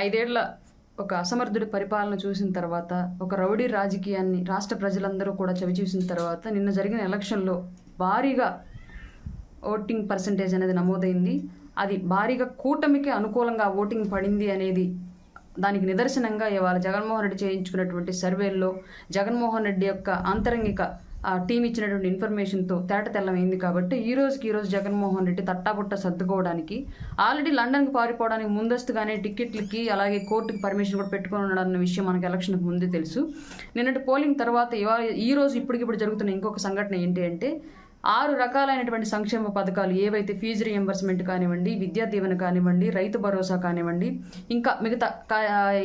ఐదేళ్ల ఒక అసమర్థుడి పరిపాలన చూసిన తర్వాత, ఒక రౌడీ రాజకీయాన్ని రాష్ట్ర ప్రజలందరూ కూడా చవిచూసిన తర్వాత, నిన్న జరిగిన ఎలక్షన్లో భారీగా ఓటింగ్ పర్సంటేజ్ అనేది నమోదైంది. అది భారీగా కూటమికి అనుకూలంగా ఓటింగ్ పడింది అనేది దానికి నిదర్శనంగా ఇవాళ జగన్మోహన్ రెడ్డి చేయించుకున్నటువంటి సర్వేల్లో జగన్మోహన్ రెడ్డి యొక్క ఆంతరంగిక టీం ఇచ్చినటువంటి ఇన్ఫర్మేషన్తో తెల్లమైంది. కాబట్టి ఈ రోజు జగన్మోహన్ రెడ్డి తట్టాబుట్ట సర్దుకోవడానికి ఆల్రెడీ లండన్కి పారిపోవడానికి ముందస్తుగానే టికెట్లకి అలాగే కోర్టుకి పర్మిషన్ కూడా పెట్టుకుని ఉన్నాడన్న విషయం మనకు ఎలక్షన్కి ముందే తెలుసు. నిన్నటి పోలింగ్ తర్వాత ఈ రోజు ఇప్పటికిప్పుడు జరుగుతున్న ఇంకొక సంఘటన ఏంటి అంటే 6 రకాలైనటువంటి సంక్షేమ పథకాలు ఏవైతే ఫీజు రియంబర్స్మెంట్ కానివ్వండి, విద్యా దీవెన కానివ్వండి, రైతు భరోసా కానివ్వండి, ఇంకా మిగతా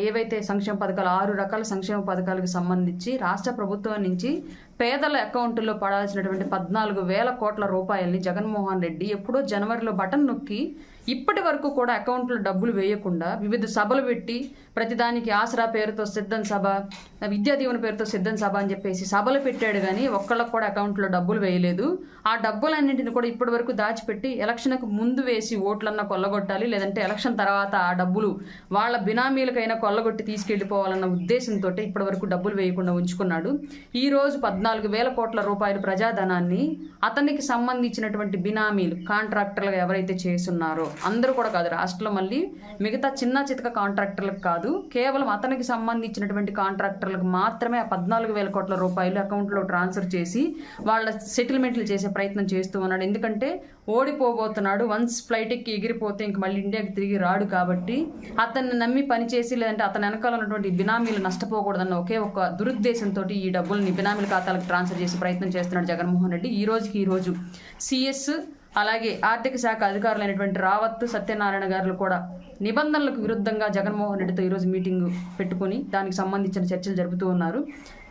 ఏవైతే సంక్షేమ పథకాలు 6 రకాల సంక్షేమ పథకాలకు సంబంధించి రాష్ట్ర ప్రభుత్వం నుంచి పేదల అకౌంట్లో పడాల్సినటువంటి 14,000 కోట్ల రూపాయల్ని జగన్మోహన్ రెడ్డి ఎప్పుడో జనవరిలో బటన్ నొక్కి ఇప్పటి వరకు కూడా అకౌంట్లో డబ్బులు వేయకుండా వివిధ సభలు పెట్టి ప్రతిదానికి ఆసరా పేరుతో సిద్ధం సభ, విద్యా దీవెన పేరుతో సిద్ధం సభ అని చెప్పేసి సభలు పెట్టాడు. కానీ ఒక్కళ్ళకు కూడా అకౌంట్లో డబ్బులు వేయలేదు. ఆ డబ్బులన్నింటిని కూడా ఇప్పటి వరకు దాచిపెట్టి ఎలక్షన్కు ముందు వేసి ఓట్లన్నా కొల్లగొట్టాలి, లేదంటే ఎలక్షన్ తర్వాత ఆ డబ్బులు వాళ్ళ బినామీలకైనా కొల్లగొట్టి తీసుకెళ్లిపోవాలన్న ఉద్దేశంతో ఇప్పటి వరకు డబ్బులు వేయకుండా ఉంచుకున్నాడు. ఈ రోజు 14,000 కోట్ల రూపాయల ప్రజాధనాన్ని అతనికి సంబంధించినటువంటి బినామీలు కాంట్రాక్టర్లుగా ఎవరైతే చేస్తున్నారో అందరూ కూడా కాదు, రాష్ట్రంలో మళ్ళీ మిగతా చిన్న చితక కాంట్రాక్టర్లకు కాదు, కేవలం అతనికి సంబంధించినటువంటి కాంట్రాక్టర్లకు మాత్రమే ఆ 14,000 కోట్ల రూపాయలు అకౌంట్లో ట్రాన్స్ఫర్ చేసి వాళ్ళ సెటిల్మెంట్లు చేసే ప్రయత్నం చేస్తూ ఉన్నాడు. ఎందుకంటే ఓడిపోబోతున్నాడు, వన్స్ ఫ్లైట్ ఎక్కి ఎగిరిపోతే ఇంక మళ్ళీ ఇండియాకి తిరిగి రాడు. కాబట్టి అతన్ని నమ్మి పనిచేసి లేదంటే అతని వెనకాల ఉన్నటువంటి బినామీలు నష్టపోకూడదన్న ఒకే ఒక దురుద్దేశంతో ఈ డబ్బుల్ని బినామీల ఖాతాలకు ట్రాన్స్ఫర్ చేసే ప్రయత్నం చేస్తున్నాడు జగన్మోహన్ రెడ్డి. ఈ రోజు సిఎస్ అలాగే ఆర్థిక శాఖ అధికారులైనటువంటి రావత్, సత్యనారాయణ గారు కూడా నిబంధనలకు విరుద్ధంగా జగన్మోహన్ రెడ్డితో ఈరోజు మీటింగ్ పెట్టుకుని దానికి సంబంధించిన చర్చలు జరుపుతూ ఉన్నారు.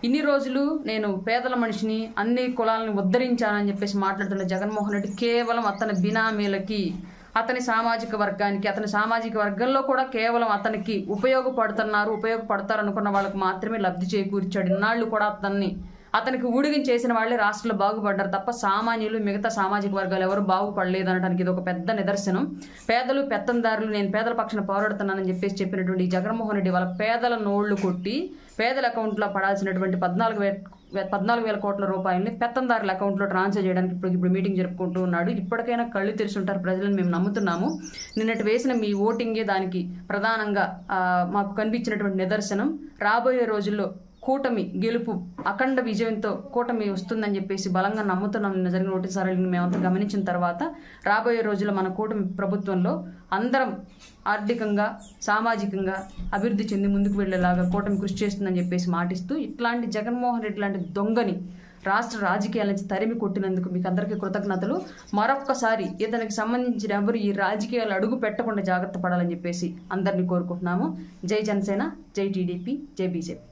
ఇన్ని రోజులు నేను పేదల మనిషిని, అన్ని కులాలను ఉద్ధరించానని చెప్పేసి మాట్లాడుతున్న జగన్మోహన్ రెడ్డి కేవలం అతని బినామీలకి, అతని సామాజిక వర్గానికి, అతని సామాజిక వర్గంలో కూడా కేవలం అతనికి ఉపయోగపడతారు అనుకున్న వాళ్ళకు మాత్రమే లబ్ధి చేకూర్చాడు. ఇన్నాళ్ళు కూడా అతనికి ఊడిగం చేసిన వాళ్ళే రాష్ట్రంలో బాగుపడ్డారు తప్ప సామాన్యులు, మిగతా సామాజిక వర్గాలు ఎవరు బాగుపడలేదు అనడానికి ఇది ఒక పెద్ద నిదర్శనం. పేదలు పెత్తందారులు, నేను పేదల పక్షాన పోరాడుతున్నానని చెప్పినటువంటి జగన్మోహన్ రెడ్డి వాళ్ళ పేదల నోళ్లు కొట్టి పేదల అకౌంట్లో పడాల్సినటువంటి 14,000 కోట్ల రూపాయలని పెత్తందారుల అకౌంట్లో ట్రాన్స్ఫర్ చేయడానికి ఇప్పుడు మీటింగ్ జరుపుకుంటూ ఉన్నాడు. ఇప్పటికైనా కళ్ళు తెరిచి ఉంటారు ప్రజలను మేము నమ్ముతున్నాము. నిన్నటి వేసిన మీ ఓటింగే దానికి ప్రధానంగా మాకు కనిపించినటువంటి నిదర్శనం. రాబోయే రోజుల్లో కూటమి గెలుపు, అఖండ విజయంతో కూటమి వస్తుందని చెప్పేసి బలంగా నమ్ముతున్నాం. నిన్న జరిగిన ఓటింగ్ సరళిని మేమంతా గమనించిన తర్వాత రాబోయే రోజుల్లో మన కూటమి ప్రభుత్వంలో అందరం ఆర్థికంగా, సామాజికంగా అభివృద్ధి చెంది ముందుకు వెళ్లేలాగా కూటమి కృషి చేస్తుందని చెప్పేసి మాటిస్తూ, ఇట్లాంటి జగన్మోహన్ రెడ్డి లాంటి దొంగని రాష్ట్ర రాజకీయాల నుంచి తరిమి కొట్టినందుకు మీకు అందరికీ కృతజ్ఞతలు. మరొక్కసారి ఇతనికి సంబంధించిన ఎవరు ఈ రాజకీయాలు అడుగు పెట్టకుండా జాగ్రత్త పడాలని చెప్పేసి అందరినీ కోరుకుంటున్నాము. జై జనసేన, జై టీడీపీ, జై బీజేపీ.